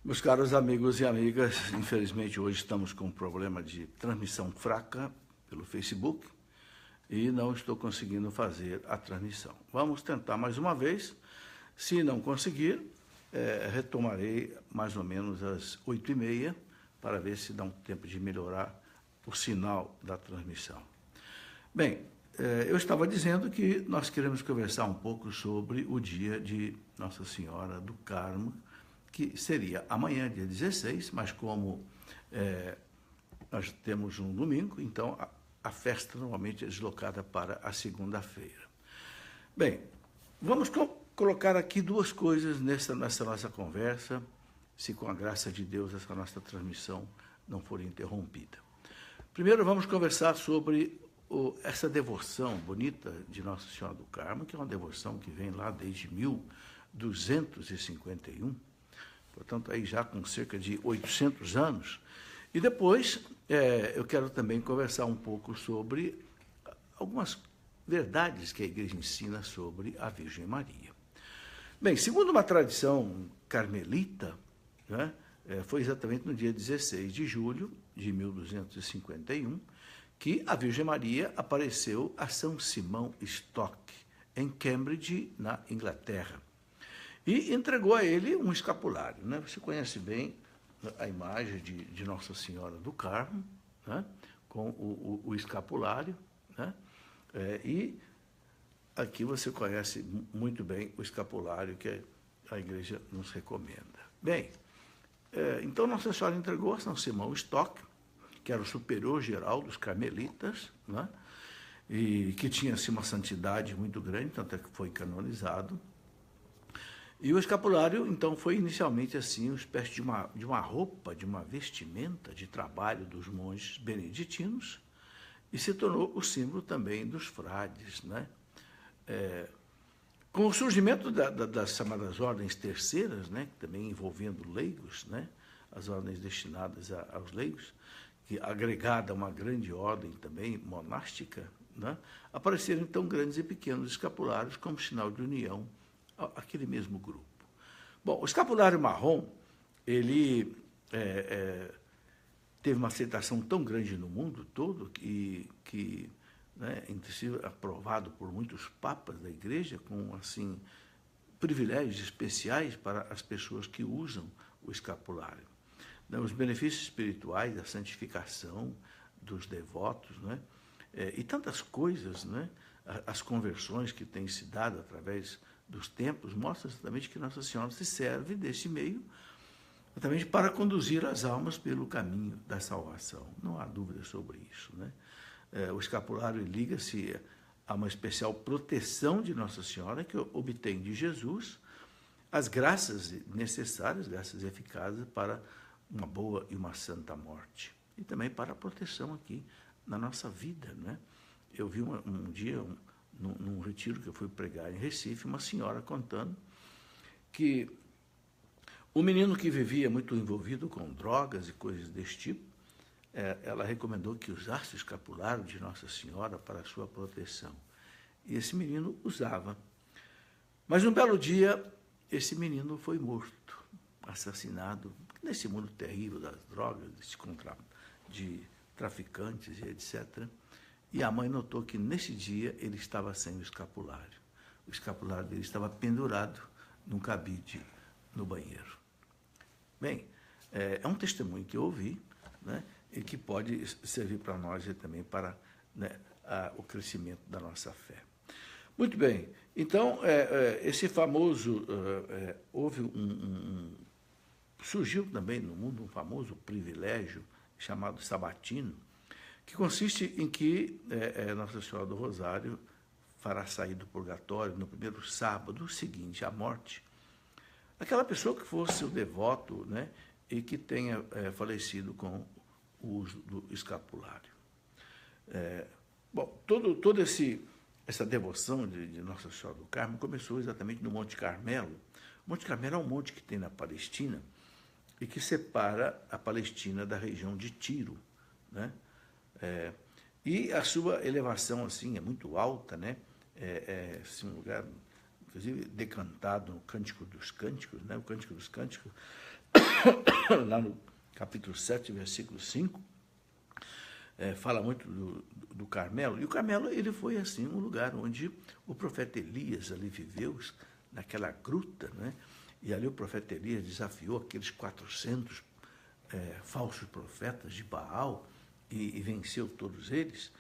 Meus caros amigos e amigas, infelizmente hoje estamos com um problema de transmissão fraca pelo Facebook e não estou conseguindo fazer a transmissão. Vamos tentar mais uma vez. Se não conseguir, retomarei mais ou menos às 8h30 para ver se dá um tempo de melhorar o sinal da transmissão. Bem, eu estava dizendo que nós queremos conversar um pouco sobre o dia de Nossa Senhora do Carmo, que seria amanhã, dia 16, mas como nós temos um domingo, então a festa normalmente é deslocada para a segunda-feira. Bem, vamos colocar aqui duas coisas nessa nossa conversa, se com a graça de Deus essa nossa transmissão não for interrompida. Primeiro vamos conversar sobre essa devoção bonita de Nossa Senhora do Carmo, que é uma devoção que vem lá desde 1251, portanto, aí já com cerca de 800 anos. E depois, eu quero também conversar um pouco sobre algumas verdades que a Igreja ensina sobre a Virgem Maria. Bem, segundo uma tradição carmelita, né, foi exatamente no dia 16 de julho de 1251 que a Virgem Maria apareceu a São Simão Stock, em Cambridge, na Inglaterra, e entregou a ele um escapulário. Né? Você conhece bem a imagem de Nossa Senhora do Carmo, né? Com o escapulário, né? E aqui você conhece muito bem o escapulário que a Igreja nos recomenda. Bem, então Nossa Senhora entregou a São Simão Stock, que era o superior geral dos carmelitas, né? E que tinha assim, uma santidade muito grande, tanto é que foi canonizado. E o escapulário, então, foi inicialmente assim, uma espécie de uma roupa, de uma vestimenta de trabalho dos monges beneditinos, e se tornou o símbolo também dos frades, né? Com o surgimento das chamadas ordens terceiras, né, também envolvendo leigos, né, as ordens destinadas aos leigos, que agregada a uma grande ordem também monástica, né, apareceram então grandes e pequenos escapulários como sinal de união àquele mesmo grupo. Bom, o escapulário marrom, ele teve uma aceitação tão grande no mundo todo que né, inclusive aprovado por muitos papas da Igreja, com assim privilégios especiais para as pessoas que usam o escapulário. Os benefícios espirituais, a santificação dos devotos, né? E tantas coisas, né? As conversões que têm se dado através dos tempos, mostram exatamente que Nossa Senhora se serve desse meio exatamente para conduzir as almas pelo caminho da salvação. Não há dúvida sobre isso, né? O escapulário liga-se a uma especial proteção de Nossa Senhora que obtém de Jesus as graças necessárias, graças eficazes para uma boa e uma santa morte. E também para a proteção aqui na nossa vida, né? Eu vi um dia, num retiro que eu fui pregar em Recife, uma senhora contando que o menino que vivia muito envolvido com drogas e coisas desse tipo, ela recomendou que usasse o escapulário de Nossa Senhora para a sua proteção. E esse menino usava. Mas um belo dia, esse menino foi morto, assassinado, nesse mundo terrível das drogas, de traficantes e etc. E a mãe notou que nesse dia ele estava sem o escapulário. O escapulário dele estava pendurado num cabide no banheiro. Bem, é um testemunho que eu ouvi, né, e que pode servir para nós e também para, né, o crescimento da nossa fé. Muito bem, então, esse famoso, surgiu também no mundo um famoso privilégio chamado sabatino, que consiste em que Nossa Senhora do Rosário fará sair do purgatório no primeiro sábado seguinte à morte aquela pessoa que fosse o devoto, né, e que tenha falecido com o uso do escapulário. Bom, toda essa devoção de Nossa Senhora do Carmo começou exatamente no Monte Carmelo. O Monte Carmelo é um monte que tem na Palestina e que separa a Palestina da região de Tiro, né? E a sua elevação assim é muito alta, né? Assim, um lugar, inclusive, decantado no Cântico dos Cânticos, né? O Cântico dos Cânticos lá no capítulo 7, versículo 5, fala muito do Carmelo. E o Carmelo, ele foi assim um lugar onde o profeta Elias ali viveu, naquela gruta, né? E ali o profeta Elias desafiou aqueles 400 falsos profetas de Baal e venceu todos eles.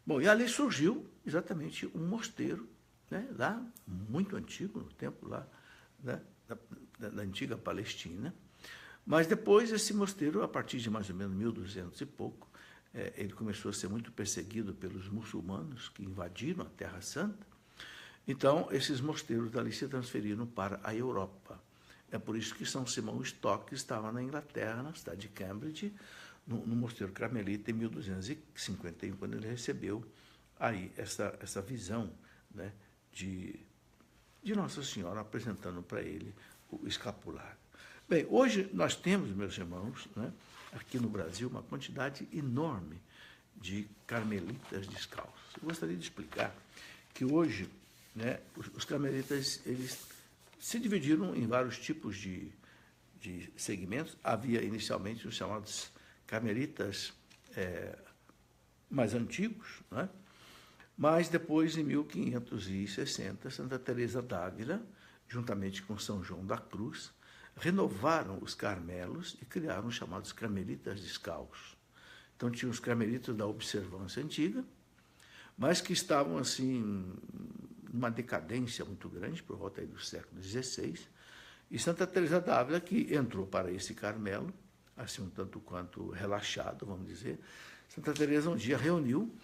Bom, e ali surgiu exatamente um mosteiro, né? Lá, muito antigo, no tempo lá, né? da antiga Palestina. Mas depois esse mosteiro, a partir de mais ou menos 1200 e pouco, ele começou a ser muito perseguido pelos muçulmanos que invadiram a Terra Santa. Então, esses mosteiros dali se transferiram para a Europa. É por isso que São Simão Stock estava na Inglaterra, na cidade de Cambridge, no mosteiro carmelita, em 1251, quando ele recebeu aí essa visão, né, de Nossa Senhora apresentando para ele o escapulário. Bem, hoje nós temos, meus irmãos, né, aqui no Brasil, uma quantidade enorme de carmelitas descalços. Eu gostaria de explicar que hoje, né, os carmelitas, eles se dividiram em vários tipos de segmentos. Havia inicialmente os chamados carmelitas mais antigos, né? Mas depois, em 1560, Santa Teresa d'Ávila, juntamente com São João da Cruz, renovaram os carmelos e criaram os chamados carmelitas descalços. Então, tinham os carmelitas da observância antiga, mas que estavam, assim, numa decadência muito grande, por volta aí do século XVI, e Santa Teresa d'Ávila, que entrou para esse Carmelo, assim, um tanto quanto relaxado, vamos dizer. Santa Teresa um dia reuniu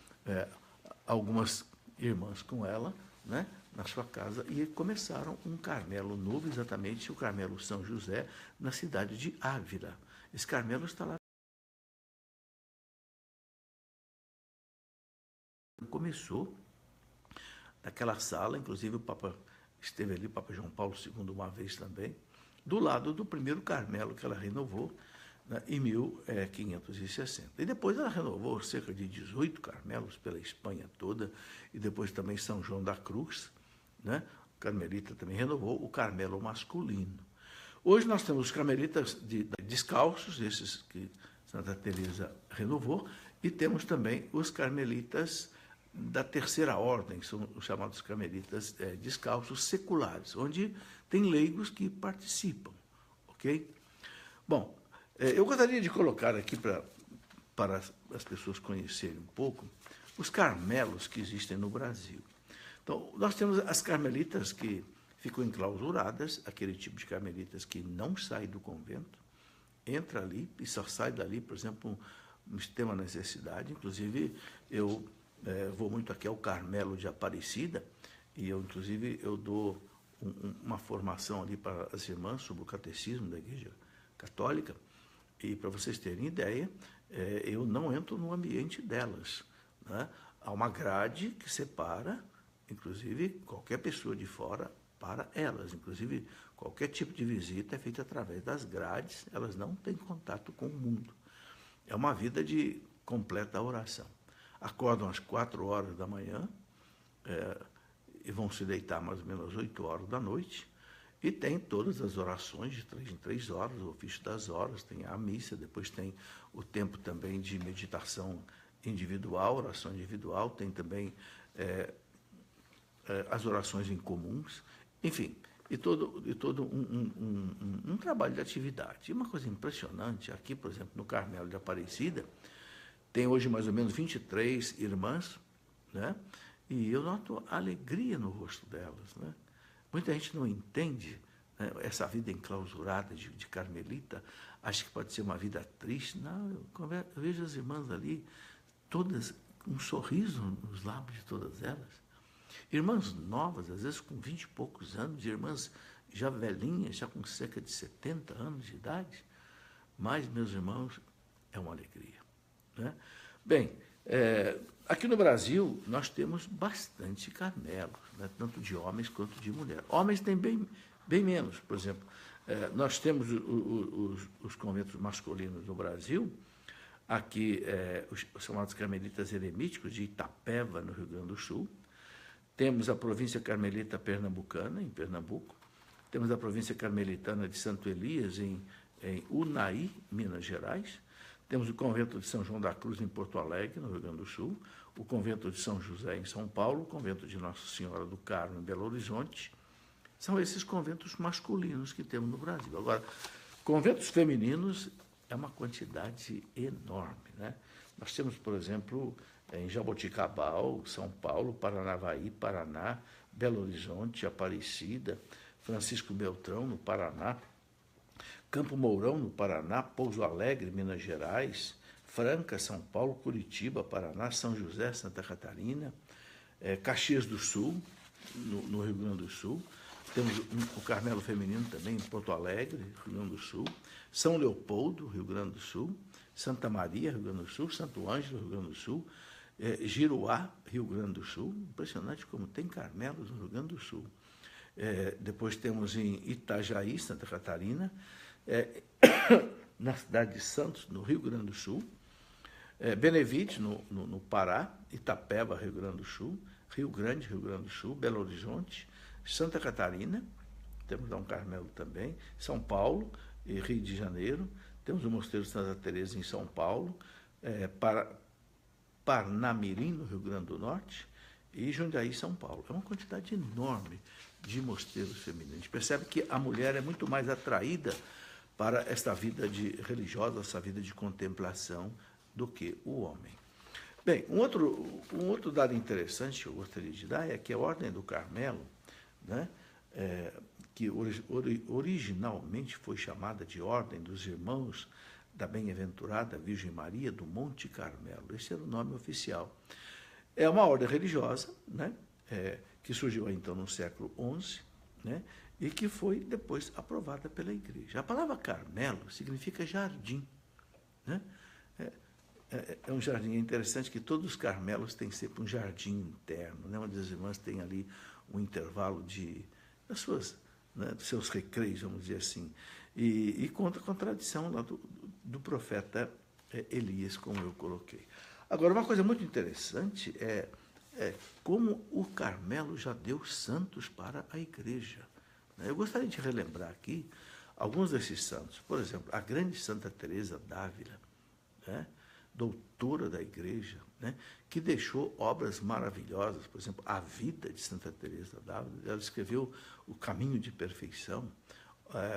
algumas irmãs com ela, né, na sua casa, e começaram um Carmelo novo, exatamente o Carmelo São José, na cidade de Ávila. Esse Carmelo está lá. Começou naquela sala, inclusive o Papa esteve ali, o Papa João Paulo II, uma vez também, do lado do primeiro Carmelo que ela renovou, né, em 1560. E depois ela renovou cerca de 18 Carmelos pela Espanha toda, e depois também São João da Cruz, né, o carmelita também renovou o Carmelo masculino. Hoje nós temos os carmelitas descalços, esses que Santa Teresa renovou, e temos também os carmelitas da terceira ordem, que são os chamados carmelitas descalços seculares, onde tem leigos que participam, ok? Bom, eu gostaria de colocar aqui para as pessoas conhecerem um pouco os carmelos que existem no Brasil. Então, nós temos as carmelitas que ficam enclausuradas, aquele tipo de carmelitas que não sai do convento, entra ali e só sai dali, por exemplo, um extrema necessidade. Inclusive, eu vou muito aqui ao Carmelo de Aparecida, e inclusive, eu dou uma formação ali para as irmãs sobre o catecismo da Igreja Católica, e para vocês terem ideia, eu não entro no ambiente delas, né? Há uma grade que separa, inclusive, qualquer pessoa de fora para elas. Inclusive, qualquer tipo de visita é feita através das grades, elas não têm contato com o mundo. É uma vida de completa oração. Acordam às 4 horas da manhã e vão se deitar mais ou menos às 8 horas da noite, e tem todas as orações de 3 em 3 horas, o ofício das horas, tem a missa, depois tem o tempo também de meditação individual, oração individual, tem também as orações em comuns, enfim, e todo um trabalho de atividade. E uma coisa impressionante, aqui, por exemplo, no Carmelo de Aparecida, tem hoje mais ou menos 23 irmãs, né? E eu noto alegria no rosto delas, né? Muita gente não entende, né, essa vida enclausurada de carmelita, acha que pode ser uma vida triste. Não, eu vejo as irmãs ali, todas, um sorriso nos lábios de todas elas. Irmãs novas, às vezes com 20 e poucos anos, irmãs já velhinhas, já com cerca de 70 anos de idade. Mas, meus irmãos, é uma alegria, né? Bem, aqui no Brasil, nós temos bastante carmelos, né, tanto de homens quanto de mulheres. Homens tem bem menos, por exemplo. Nós temos os conventos masculinos no Brasil, aqui os chamados carmelitas eremíticos de Itapeva, no Rio Grande do Sul. Temos a província carmelita pernambucana, em Pernambuco. Temos a província carmelitana de Santo Elias, em em Unai, Minas Gerais. Temos o convento de São João da Cruz, em Porto Alegre, no Rio Grande do Sul. O convento de São José, em São Paulo. O convento de Nossa Senhora do Carmo, em Belo Horizonte. São esses conventos masculinos que temos no Brasil. Agora, conventos femininos é uma quantidade enorme, né? Nós temos, por exemplo, em Jaboticabal, São Paulo, Paranavaí, Paraná, Belo Horizonte, Aparecida, Francisco Beltrão, no Paraná, Campo Mourão, no Paraná, Pouso Alegre, Minas Gerais, Franca, São Paulo, Curitiba, Paraná, São José, Santa Catarina, Caxias do Sul, no Rio Grande do Sul. Temos o Carmelo Feminino também em Porto Alegre, Rio Grande do Sul. São Leopoldo, Rio Grande do Sul. Santa Maria, Rio Grande do Sul. Santo Ângelo, Rio Grande do Sul. Giruá, Rio Grande do Sul. Impressionante como tem Carmelos no Rio Grande do Sul. Depois temos em Itajaí, Santa Catarina. Na cidade de Santos, no Rio Grande do Sul. Benevides, no Pará. Itapeva, Rio Grande do Sul. Rio Grande, Rio Grande do Sul. Belo Horizonte. Santa Catarina, temos lá um Carmelo também, São Paulo e Rio de Janeiro, temos o Mosteiro de Santa Teresa em São Paulo, Parnamirim, no Rio Grande do Norte, e Jundiaí, São Paulo. É uma quantidade enorme de mosteiros femininos. A gente percebe que a mulher é muito mais atraída para esta vida religiosa, essa vida de contemplação, do que o homem. Bem, um outro dado interessante que eu gostaria de dar é que a Ordem do Carmelo, né, que originalmente foi chamada de Ordem dos Irmãos da Bem-aventurada Virgem Maria do Monte Carmelo. Esse era o nome oficial. É uma ordem religiosa, né, que surgiu então no século XI, né, e que foi depois aprovada pela Igreja. A palavra Carmelo significa jardim, né? É um jardim interessante que todos os Carmelos têm sempre um jardim interno, né, onde as irmãs têm ali um intervalo dos seus recreios, vamos dizer assim, e conta com a tradição lá do profeta Elias, como eu coloquei. Agora, uma coisa muito interessante é como o Carmelo já deu santos para a Igreja. Eu gostaria de relembrar aqui alguns desses santos. Por exemplo, a grande Santa Teresa d'Ávila, né, doutora da Igreja, né, que deixou obras maravilhosas, por exemplo, a vida de Santa Teresa d'Ávila. Ela escreveu O Caminho de Perfeição,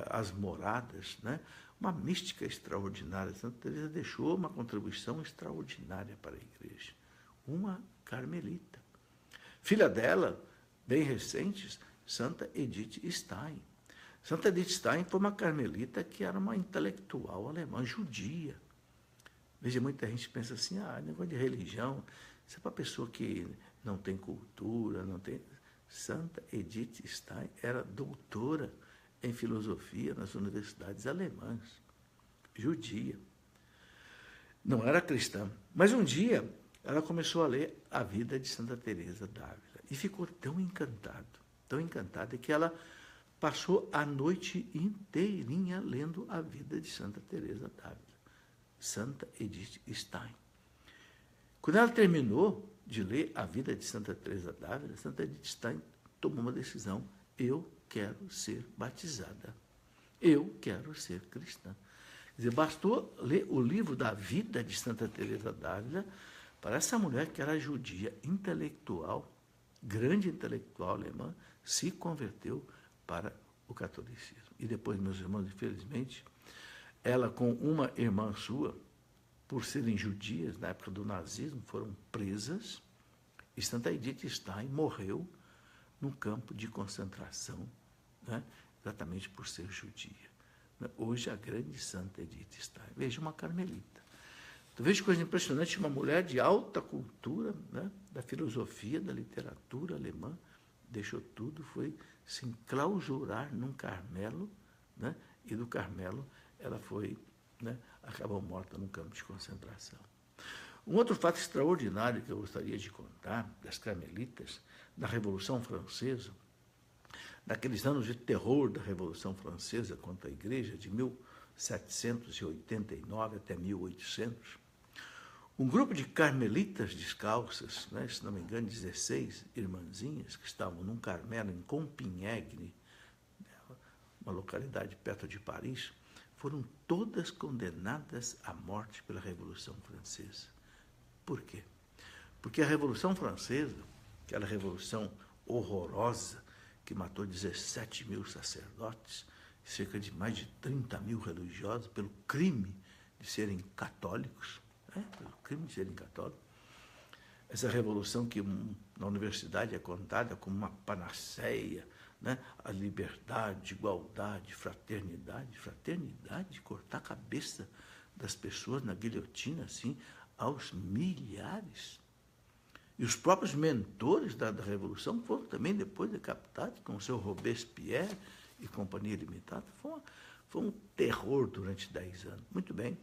As Moradas, né, uma mística extraordinária. Santa Teresa deixou uma contribuição extraordinária para a Igreja, uma carmelita. Filha dela, bem recentes, Santa Edith Stein. Santa Edith Stein foi uma carmelita que era uma intelectual alemã, judia. Veja, muita gente pensa assim, negócio de religião, isso é para pessoa que não tem cultura, não tem... Santa Edith Stein era doutora em filosofia nas universidades alemãs, judia. Não era cristã. Mas um dia ela começou a ler a vida de Santa Teresa d'Ávila e ficou tão encantada que ela passou a noite inteirinha lendo a vida de Santa Teresa d'Ávila. Santa Edith Stein. Quando ela terminou de ler a vida de Santa Teresa d'Ávila, Santa Edith Stein tomou uma decisão: eu quero ser batizada, eu quero ser cristã. Quer dizer, bastou ler o livro da vida de Santa Teresa d'Ávila para essa mulher que era judia, intelectual, grande intelectual alemã, se converteu para o catolicismo. E depois, meus irmãos, infelizmente, ela com uma irmã sua, por serem judias, na época do nazismo, foram presas, e Santa Edith Stein morreu num campo de concentração, né, exatamente por ser judia. Hoje, a grande Santa Edith Stein. Veja, uma carmelita. Então, veja coisa impressionante, uma mulher de alta cultura, né, da filosofia, da literatura alemã, deixou tudo, foi se enclausurar num Carmelo, né, e do Carmelo ela foi, né, acabou morta num campo de concentração. Um outro fato extraordinário que eu gostaria de contar das carmelitas, da Revolução Francesa, naqueles anos de terror da Revolução Francesa contra a Igreja, de 1789 até 1800, um grupo de carmelitas descalças, né, se não me engano, 16 irmãzinhas, que estavam num Carmelo em Compiègne, uma localidade perto de Paris, foram todas condenadas à morte pela Revolução Francesa. Por quê? Porque a Revolução Francesa, aquela revolução horrorosa, que matou 17 mil sacerdotes, cerca de mais de 30 mil religiosos, pelo crime de serem católicos, pelo crime de serem católicos. Essa revolução que na universidade é contada como uma panaceia, né? A liberdade, igualdade, fraternidade, cortar a cabeça das pessoas na guilhotina, assim, aos milhares. E os próprios mentores da Revolução foram também depois decapitados, com o seu Robespierre e Companhia Limitada. Foi um terror durante 10 anos. Muito bem.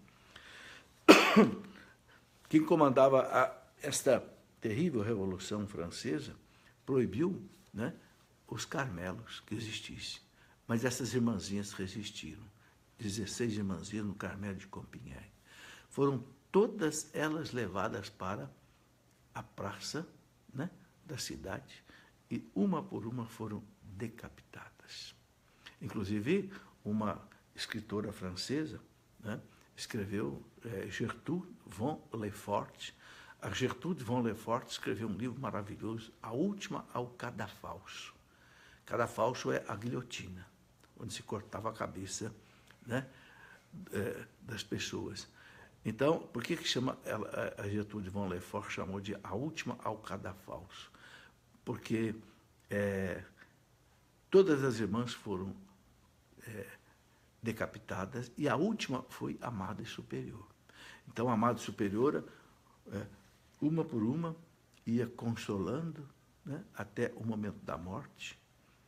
Quem comandava esta terrível Revolução Francesa proibiu, né, os carmelos que existissem. Mas essas irmãzinhas resistiram. 16 irmãzinhas no Carmelo de Compiègne. Foram todas elas levadas para a praça, né, da cidade, e uma por uma foram decapitadas. Inclusive, uma escritora francesa, né, escreveu, Gertrude von Lefort. A Gertrude von Lefort escreveu um livro maravilhoso, A Última ao Cadafalso. Cadafalso é a guilhotina, onde se cortava a cabeça, né, das pessoas. Então, por que chama a Gertrude von Lefort chamou de A Última ao Cadafalso? Porque todas as irmãs foram decapitadas e a última foi a Madre Superior. Então, a Madre Superiora, uma por uma, ia consolando, né, até o momento da morte.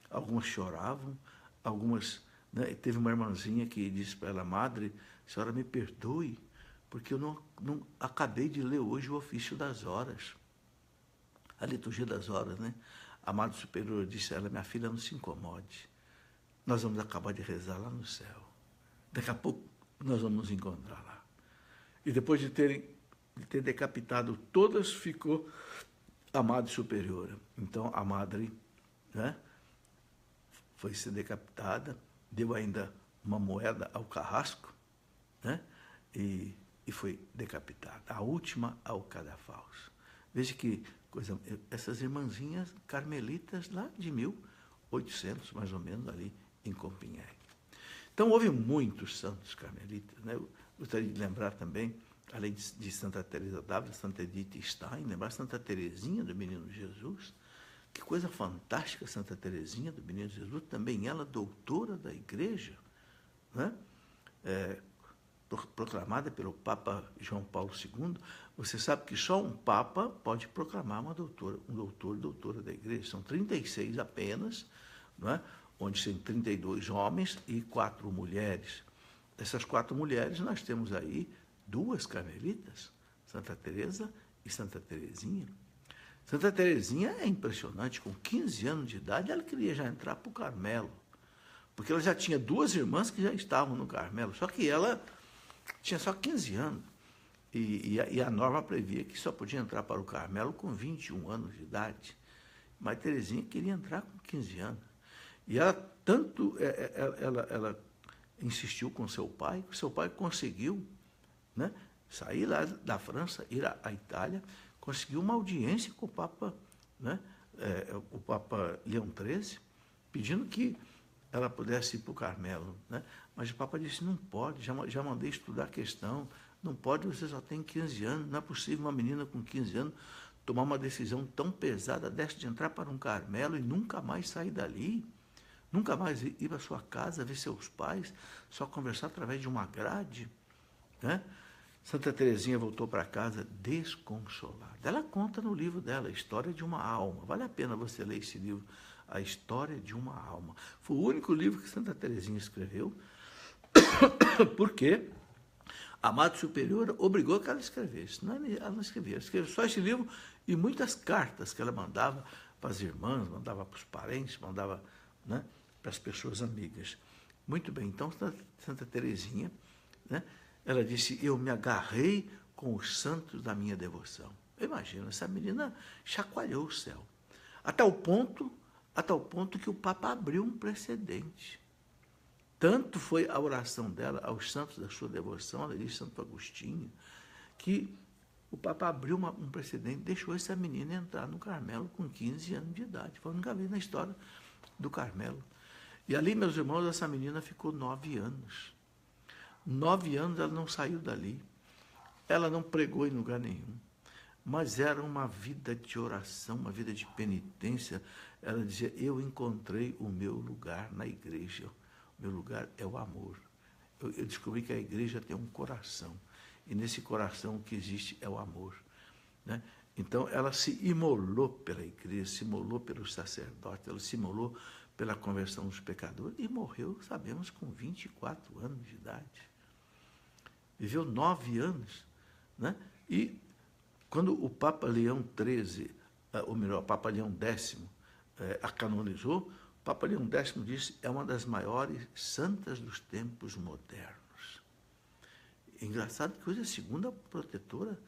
Algumas choravam, algumas, né, teve uma irmãzinha que disse para ela: Madre, senhora me perdoe, porque eu não acabei de ler hoje o ofício das horas, a liturgia das horas, né? A Madre Superior disse a ela: minha filha, não se incomode, nós vamos acabar de rezar lá no céu. Daqui a pouco nós vamos nos encontrar lá. E depois de ter decapitado todas, ficou a Madre Superiora. Então a Madre, né, foi ser decapitada, deu ainda uma moeda ao carrasco, né, e foi decapitada. A última ao cadafalso. Veja que coisa, essas irmãzinhas carmelitas lá de 1800, mais ou menos, ali em Compiègne. Então, houve muitos santos carmelitas, né? Eu gostaria de lembrar também, além de Santa Teresa d'Ávila, Santa Edith Stein, lembrar Santa Teresinha do Menino Jesus. Que coisa fantástica, Santa Teresinha do Menino Jesus, também ela doutora da Igreja, né? Proclamada pelo Papa João Paulo II. Você sabe que só um Papa pode proclamar um doutor e doutora da Igreja. São 36 apenas, não é? Onde tem 32 homens e 4 mulheres. Dessas 4 mulheres, nós temos aí 2 carmelitas, Santa Teresa e Santa Teresinha. Santa Teresinha é impressionante, com 15 anos de idade, ela queria já entrar para o Carmelo, porque ela já tinha 2 irmãs que já estavam no Carmelo, só que ela tinha só 15 anos, e a norma previa que só podia entrar para o Carmelo com 21 anos de idade. Mas Teresinha queria entrar com 15 anos. E ela tanto ela insistiu com seu pai, que seu pai conseguiu, né, sair lá da França, ir à Itália, conseguiu uma audiência com o Papa, né, o Papa Leão XIII, pedindo que ela pudesse ir para o Carmelo, né? Mas o Papa disse: não pode, já mandei estudar a questão, não pode, você só tem 15 anos, não é possível uma menina com 15 anos tomar uma decisão tão pesada dessa de entrar para um Carmelo e nunca mais sair dali, nunca mais ir para sua casa, ver seus pais, só conversar através de uma grade, né? Santa Teresinha voltou para casa desconsolada. Ela conta no livro dela, A História de uma Alma. Vale a pena você ler esse livro, A História de uma Alma. Foi o único livro que Santa Teresinha escreveu, porque a Madre Superior obrigou que ela escrevesse. Ela não escrevia, ela escreveu só esse livro e muitas cartas que ela mandava para as irmãs, mandava para os parentes, mandava, né, para as pessoas amigas. Muito bem, então Santa Teresinha, né, ela disse: eu me agarrei com os santos da minha devoção. Imagina, essa menina chacoalhou o céu. A tal ponto que o Papa abriu um precedente. tanto foi a oração dela aos santos da sua devoção, ela diz Santo Agostinho, que o Papa abriu um precedente, deixou essa menina entrar no Carmelo com 15 anos de idade. Foi a única vez na história do Carmelo. E ali, meus irmãos, essa menina ficou 9 anos. 9 anos ela não saiu dali. Ela não pregou em lugar nenhum. Mas era uma vida de oração, uma vida de penitência. Ela dizia, eu encontrei o meu lugar na igreja. O meu lugar é o amor. Eu descobri que a igreja tem um coração. E nesse coração o que existe é o amor. Né? Então, ela se imolou pela igreja, se imolou pelos sacerdotes, ela se imolou pela conversão dos pecadores e morreu, sabemos, com 24 anos de idade. Viveu 9 anos. Né? E quando o Papa Leão XIII, ou melhor, o Papa Leão X, a canonizou, o Papa Leão X disse é uma das maiores santas dos tempos modernos. É engraçado que hoje é a segunda protetora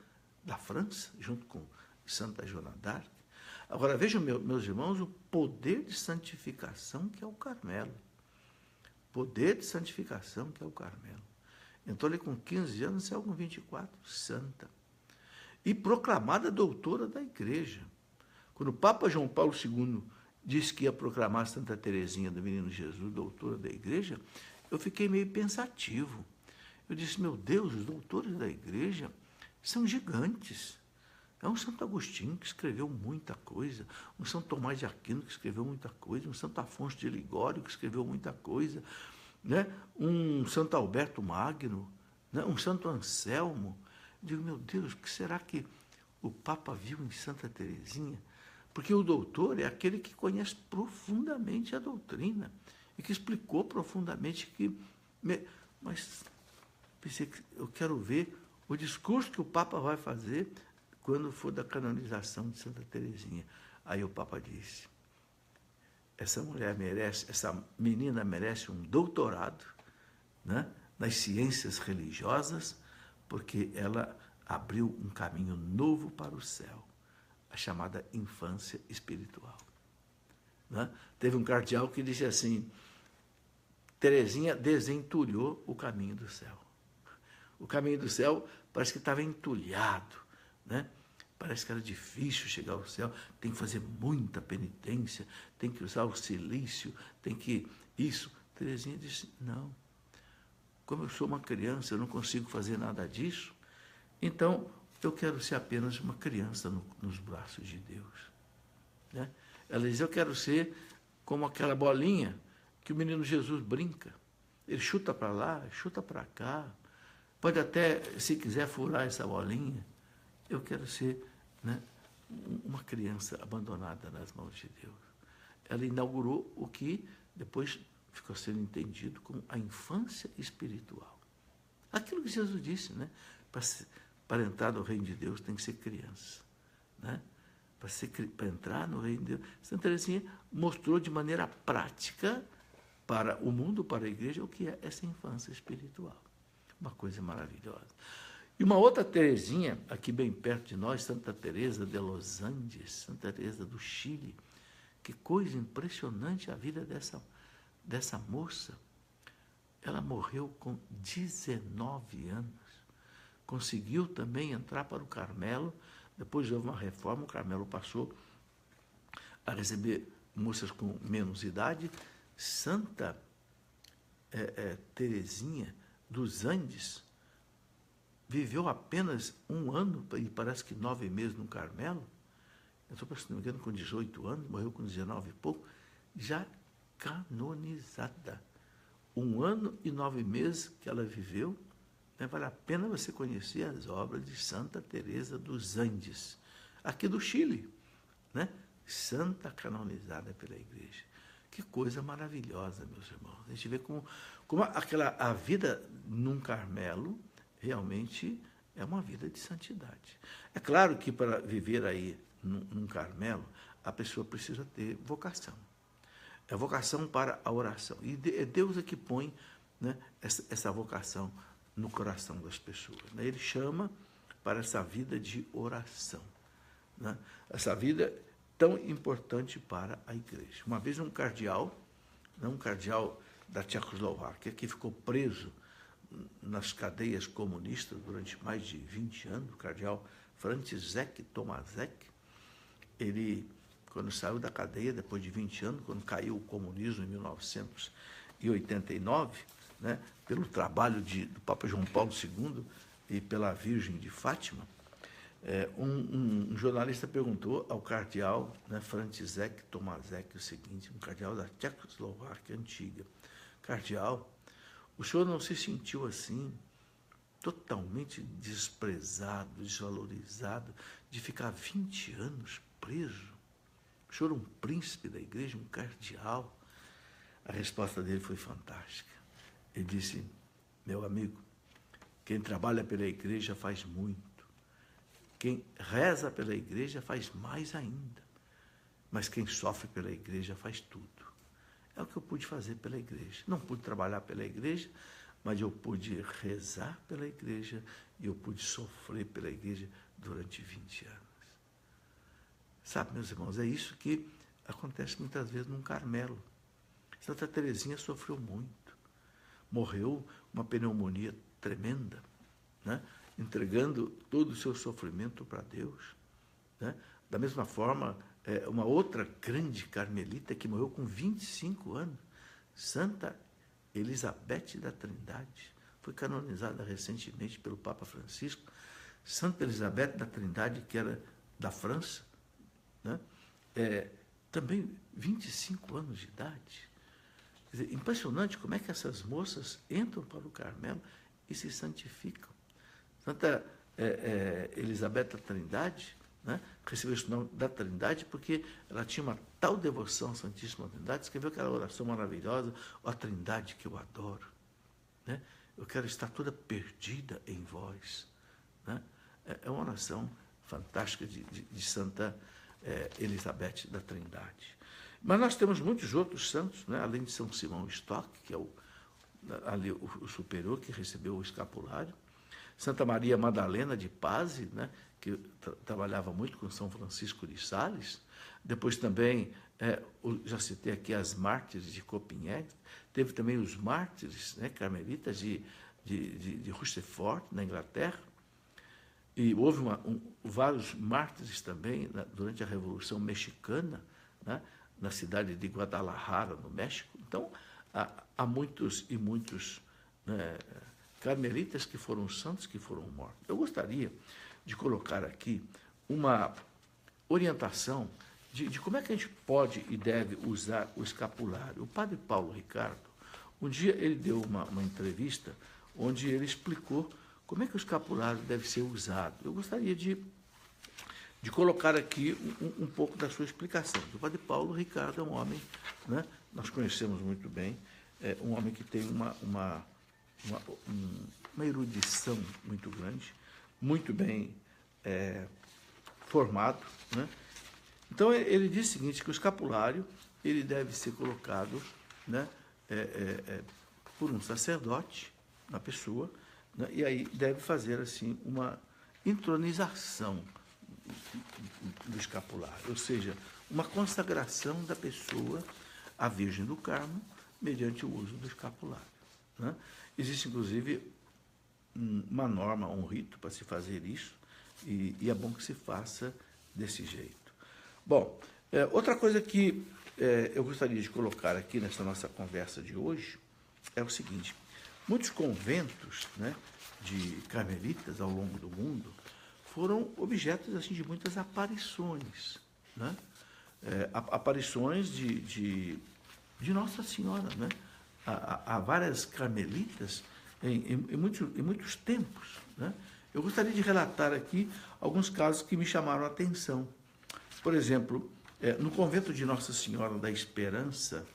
da França, junto com Santa Joana d'Arc. Agora, vejam, meus irmãos, o poder de santificação que é o Carmelo. Poder de santificação que é o Carmelo. Entrou ali com 15 anos, saiu com 24, santa. E proclamada doutora da igreja. Quando o Papa João Paulo II disse que ia proclamar Santa Teresinha do Menino Jesus, doutora da igreja, eu fiquei meio pensativo. Eu disse, meu Deus, os doutores da igreja são gigantes. É um Santo Agostinho que escreveu muita coisa, um São Tomás de Aquino que escreveu muita coisa, um Santo Afonso de Ligório que escreveu muita coisa, né? Um Santo Alberto Magno, né? Um Santo Anselmo. Eu digo, meu Deus, o que será que o Papa viu em Santa Teresinha? Porque o doutor é aquele que conhece profundamente a doutrina e que explicou profundamente que... Mas pensei que eu quero ver o discurso que o Papa vai fazer quando for da canonização de Santa Teresinha. Aí o Papa disse, essa menina merece um doutorado, né, nas ciências religiosas, porque ela abriu um caminho novo para o céu, a chamada infância espiritual. Né? Teve um cardeal que disse assim, Teresinha desentulhou o caminho do céu. O caminho do céu parece que estava entulhado, né? Parece que era difícil chegar ao céu, tem que fazer muita penitência, tem que usar o silício, tem que... Isso. Teresinha disse, não, como eu sou uma criança, eu não consigo fazer nada disso, então eu quero ser apenas uma criança nos braços de Deus. Né? Ela diz, eu quero ser como aquela bolinha que o menino Jesus brinca. Ele chuta para lá, chuta para cá, pode até, se quiser, furar essa bolinha. Eu quero ser, né, uma criança abandonada nas mãos de Deus. Ela inaugurou o que depois ficou sendo entendido como a infância espiritual. Aquilo que Jesus disse, né? Para entrar no reino de Deus tem que ser criança. Né? Para entrar no reino de Deus. Santa Teresinha mostrou de maneira prática para o mundo, para a igreja, o que é essa infância espiritual. Uma coisa maravilhosa. E uma outra Teresinha, aqui bem perto de nós, Santa Teresa de los Andes, Santa Teresa do Chile. Que coisa impressionante a vida dessa moça. Ela morreu com 19 anos. Conseguiu também entrar para o Carmelo. Depois houve uma reforma, o Carmelo passou a receber moças com menos idade. Santa Teresinha dos Andes viveu apenas 1 ano, e parece que 9 meses no Carmelo. Eu estou, se não me engano, com 18 anos, morreu com 19 e pouco, já canonizada. 1 ano e 9 meses que ela viveu, né? Vale a pena você conhecer as obras de Santa Teresa dos Andes, aqui do Chile, né? Santa canonizada pela igreja. Que coisa maravilhosa, meus irmãos. A gente vê como a vida num Carmelo realmente é uma vida de santidade. É claro que para viver aí num Carmelo, a pessoa precisa ter vocação. É vocação para a oração. E é Deus é que põe, né, essa vocação no coração das pessoas. Né? Ele chama para essa vida de oração. Né? Essa vida tão importante para a igreja. Uma vez um cardeal da Tchecoslováquia, que ficou preso nas cadeias comunistas durante mais de 20 anos, o cardeal František Tomášek. Ele, quando saiu da cadeia, depois de 20 anos, quando caiu o comunismo em 1989, né, pelo trabalho do Papa João Paulo II e pela Virgem de Fátima, um jornalista perguntou ao cardeal, né, František Tomášek o seguinte, um cardeal da Tchecoslováquia antiga: cardeal, o senhor não se sentiu assim, totalmente desprezado, desvalorizado, de ficar 20 anos preso? O senhor é um príncipe da igreja, um cardeal? A resposta dele foi fantástica. Ele disse: meu amigo, quem trabalha pela igreja faz muito. Quem reza pela igreja faz mais ainda. Mas quem sofre pela igreja faz tudo. É o que eu pude fazer pela igreja. Não pude trabalhar pela igreja, mas eu pude rezar pela igreja e eu pude sofrer pela igreja durante 20 anos. Sabe, meus irmãos, é isso que acontece muitas vezes num Carmelo. Santa Teresinha sofreu muito. Morreu uma pneumonia tremenda, né? Entregando todo o seu sofrimento para Deus, né? Da mesma forma, uma outra grande carmelita que morreu com 25 anos, Santa Elizabeth da Trindade, foi canonizada recentemente pelo Papa Francisco. Santa Elizabeth da Trindade, que era da França, né? Também 25 anos de idade. Quer dizer, impressionante como é que essas moças entram para o Carmelo e se santificam. Santa Elizabeth da Trindade, né, recebeu esse nome da Trindade porque ela tinha uma tal devoção à Santíssima Trindade, escreveu aquela oração maravilhosa: ó Trindade que eu adoro, né? Eu quero estar toda perdida em vós, né? É uma oração fantástica de Santa Elizabeth da Trindade. Mas nós temos muitos outros santos, né, além de São Simão Stock, que é o superior que recebeu o escapulário. Santa Maria Madalena de Pazzi, né, que trabalhava muito com São Francisco de Sales. Depois também, já citei aqui as mártires de Copenhague. Teve também os mártires, né, carmelitas de Rochefort, na Inglaterra. E houve vários mártires também durante a Revolução Mexicana, né, na cidade de Guadalajara, no México. Então, há muitos e muitos, né, carmelitas que foram santos, que foram mortos. Eu gostaria de colocar aqui uma orientação de como é que a gente pode e deve usar o escapulário. O padre Paulo Ricardo, um dia ele deu uma entrevista onde ele explicou como é que o escapulário deve ser usado. Eu gostaria de colocar aqui um pouco da sua explicação. O padre Paulo Ricardo é um homem, né, nós conhecemos muito bem, um homem que tem uma erudição muito grande, muito bem formado, né? Então, ele diz o seguinte, que o escapulário ele deve ser colocado, né, por um sacerdote, uma pessoa, né, e aí deve fazer assim uma intronização do escapulário, ou seja, uma consagração da pessoa à Virgem do Carmo mediante o uso do escapulário, né? Existe, inclusive, uma norma, um rito para se fazer isso, e é bom que se faça desse jeito. Bom, outra coisa que eu gostaria de colocar aqui nessa nossa conversa de hoje é o seguinte: muitos conventos, né, de carmelitas ao longo do mundo foram objetos assim, de muitas aparições, né? Aparições de Nossa Senhora, né? Há várias carmelitas em muitos tempos, né? Eu gostaria de relatar aqui alguns casos que me chamaram a atenção. Por exemplo, no convento de Nossa Senhora da Esperança,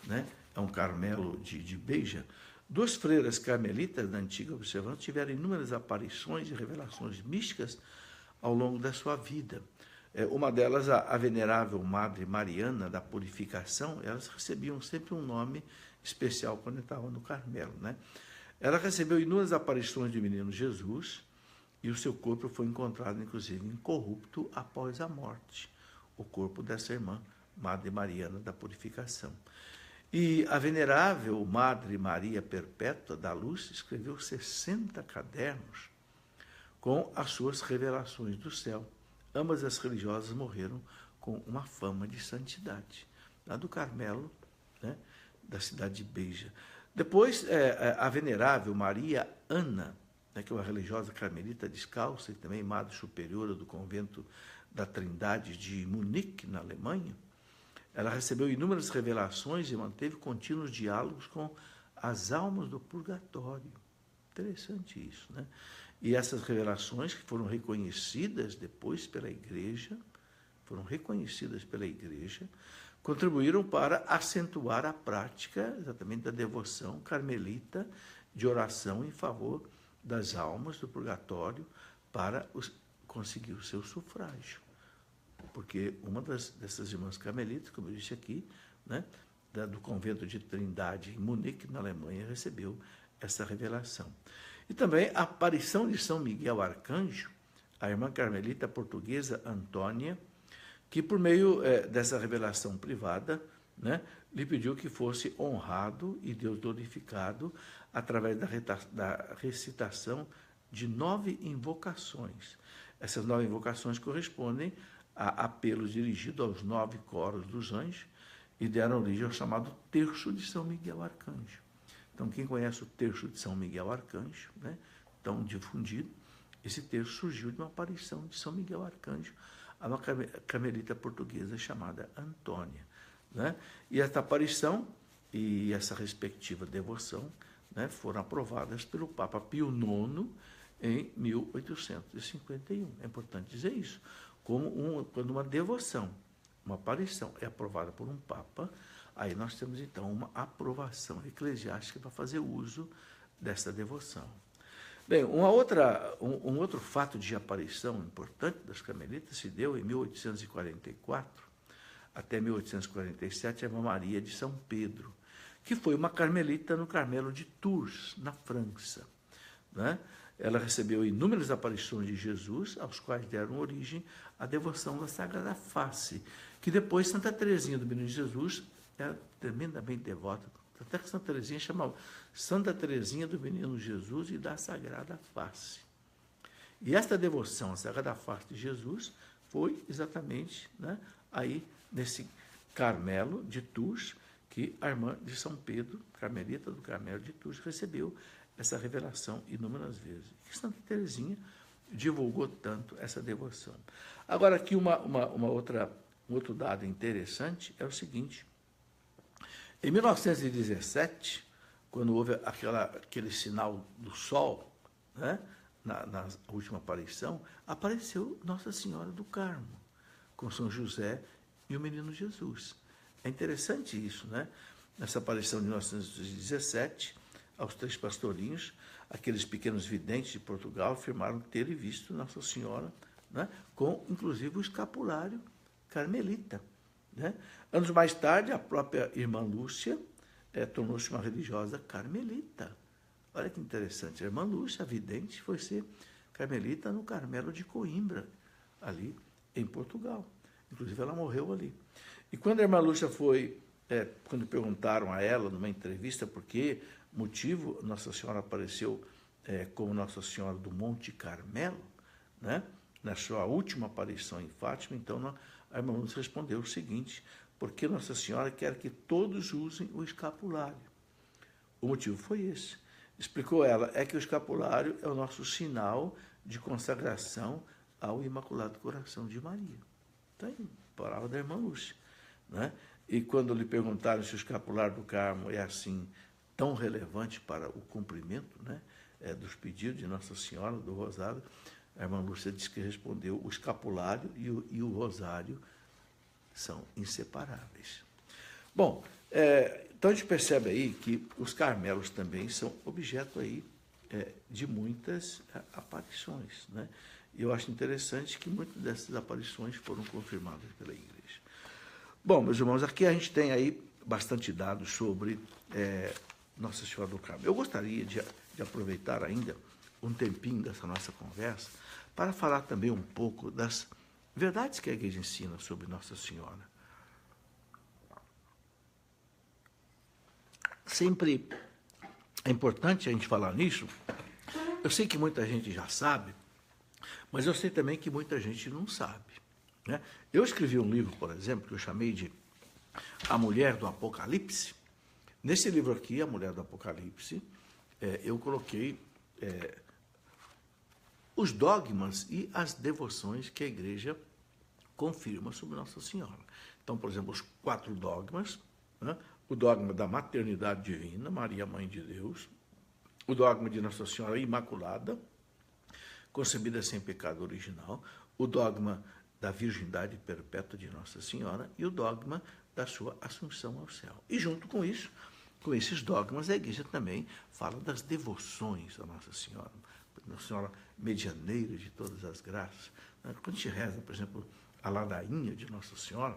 né, é um Carmelo de Beja, duas freiras carmelitas da antiga observância tiveram inúmeras aparições e revelações místicas ao longo da sua vida. Uma delas, a venerável Madre Mariana da Purificação, elas recebiam sempre um nome especial quando estavam no Carmelo, né? Ela recebeu inúmeras aparições do menino Jesus e o seu corpo foi encontrado, inclusive, incorrupto após a morte, o corpo dessa irmã, Madre Mariana da Purificação. E a venerável Madre Maria Perpétua da Luz escreveu 60 cadernos com as suas revelações do céu. Ambas as religiosas morreram com uma fama de santidade. Lá do Carmelo, né, da cidade de Beja. Depois, a venerável Maria Ana, né, que é uma religiosa carmelita descalça e também madre superiora do convento da Trindade de Munique, na Alemanha, ela recebeu inúmeras revelações e manteve contínuos diálogos com as almas do purgatório. Interessante isso, né? E essas revelações, que foram reconhecidas depois pela Igreja, contribuíram para acentuar a prática exatamente da devoção carmelita de oração em favor das almas do purgatório para conseguir o seu sufrágio. Porque uma dessas irmãs carmelitas, como eu disse aqui, né, do convento de Trindade em Munique, na Alemanha, recebeu essa revelação. E também a aparição de São Miguel Arcanjo, a irmã carmelita portuguesa Antônia, que por meio dessa revelação privada, né, lhe pediu que fosse honrado e Deus glorificado através da recitação de 9 invocações. Essas 9 invocações correspondem a apelos dirigidos aos 9 coros dos anjos e deram origem ao chamado Terço de São Miguel Arcanjo. Então, quem conhece o Terço de São Miguel Arcanjo, né, tão difundido, esse terço surgiu de uma aparição de São Miguel Arcanjo, a uma carmelita portuguesa chamada Antônia, né? E esta aparição e essa respectiva devoção, né, foram aprovadas pelo Papa Pio IX em 1851. É importante dizer isso. Quando uma devoção, uma aparição é aprovada por um Papa, aí nós temos, então, uma aprovação eclesiástica para fazer uso dessa devoção. Bem, um outro fato de aparição importante das carmelitas se deu em 1844 até 1847, a Irmã Maria de São Pedro, que foi uma carmelita no Carmelo de Tours, na França, né? Ela recebeu inúmeras aparições de Jesus, aos quais deram origem à devoção da Sagrada Face, que depois Santa Teresinha do Menino Jesus era tremendamente devota. Até que Santa Teresinha chamava Santa Teresinha do Menino Jesus e da Sagrada Face. E esta devoção à Sagrada Face de Jesus foi exatamente, né, aí nesse Carmelo de Tours que a irmã de São Pedro, carmelita do Carmelo de Tours, recebeu essa revelação inúmeras vezes. E Santa Teresinha divulgou tanto essa devoção. Agora, aqui um outro dado interessante é o seguinte. Em 1917, quando houve aquele sinal do sol, né, na última aparição, apareceu Nossa Senhora do Carmo, com São José e o Menino Jesus. É interessante isso, né? Nessa aparição de 1917, aos 3 pastorinhos, aqueles pequenos videntes de Portugal afirmaram terem visto Nossa Senhora, né, com, inclusive, o escapulário carmelita, né? Anos mais tarde, a própria irmã Lúcia tornou-se uma religiosa carmelita. Olha que interessante. A irmã Lúcia, a vidente, foi ser carmelita no Carmelo de Coimbra, ali em Portugal. Inclusive, ela morreu ali. E quando a irmã Lúcia quando perguntaram a ela, numa entrevista, por que motivo Nossa Senhora apareceu como Nossa Senhora do Monte Carmelo, né, na sua última aparição em Fátima, então a irmã Lúcia respondeu o seguinte: porque Nossa Senhora quer que todos usem o escapulário. O motivo foi esse. Explicou ela, é que o escapulário é o nosso sinal de consagração ao Imaculado Coração de Maria. Então, palavra da irmã Lúcia, né? E quando lhe perguntaram se o escapulário do Carmo é assim tão relevante para o cumprimento, né, dos pedidos de Nossa Senhora do Rosário, a irmã Lúcia disse que respondeu: o escapulário e o rosário são inseparáveis. Bom, então a gente percebe aí que os carmelos também são objeto aí de muitas aparições, né? E eu acho interessante que muitas dessas aparições foram confirmadas pela Igreja. Bom, meus irmãos, aqui a gente tem aí bastante dados sobre Nossa Senhora do Carmo. Eu gostaria de aproveitar ainda um tempinho dessa nossa conversa para falar também um pouco das verdades que a Igreja ensina sobre Nossa Senhora. sempre é importante a gente falar nisso. Eu sei que muita gente já sabe, mas eu sei também que muita gente não sabe, né? Eu escrevi um livro, por exemplo, que eu chamei de A Mulher do Apocalipse. Nesse livro aqui, A Mulher do Apocalipse, eu coloquei os dogmas e as devoções que a igreja confirma sobre Nossa Senhora. Então, por exemplo, os 4 dogmas, né? O dogma da maternidade divina, Maria, Mãe de Deus, o dogma de Nossa Senhora Imaculada, concebida sem pecado original, o dogma da virgindade perpétua de Nossa Senhora e o dogma da sua assunção ao céu. E junto com isso, com esses dogmas, a igreja também fala das devoções a Nossa Senhora, Nossa Senhora medianeira de todas as graças. Quando a gente reza, por exemplo, a ladainha de Nossa Senhora,